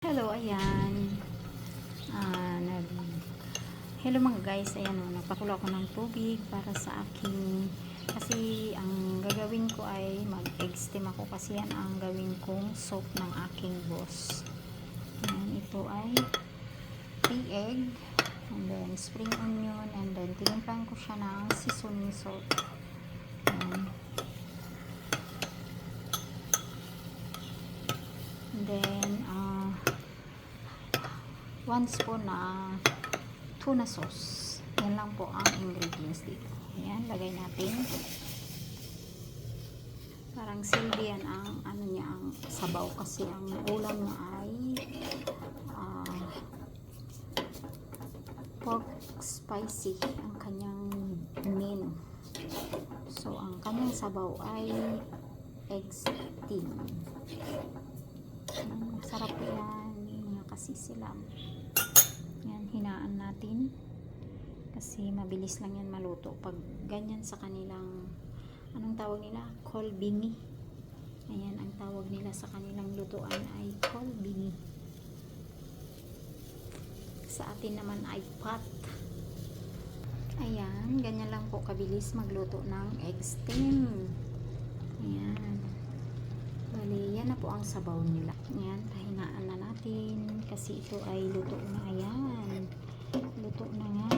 Hello, ayan. Hello mga guys, ayan o, nagpakulo ako ng tubig para sa aking, kasi ang gagawin ko ay mag-egg steam ako kasi yan ang gawin kong soup ng aking boss. Ayan, ito ay 3 egg, and then spring onion, and then tinimplan ko siya ng seasoning salt. Ayan. And then, 1 spoon na tuna sauce. Yan lang po ang ingredients dito. Ayan, lagay natin. Parang silbi yan ang ano niya, ang sabaw kasi ang ulam niya ay pork spicy ang kanyang main. So ang kanyang sabaw ay egg steam. Sarap yan mga kasisilam. Yan, hinaan natin kasi mabilis lang yan maluto pag ganyan sa kanilang, anong tawag nila? Kolbingi. Ayan, ang tawag nila sa kanilang lutuan ay kolbingi. Sa atin naman ay pot. Ayan, ganyan lang po kabilis magluto ng egg steam. Ayan. Bali, yan na po ang sabaw nila. Ayan, pahinaan na natin kasi ito ay luto na. Ayan, luto na nga.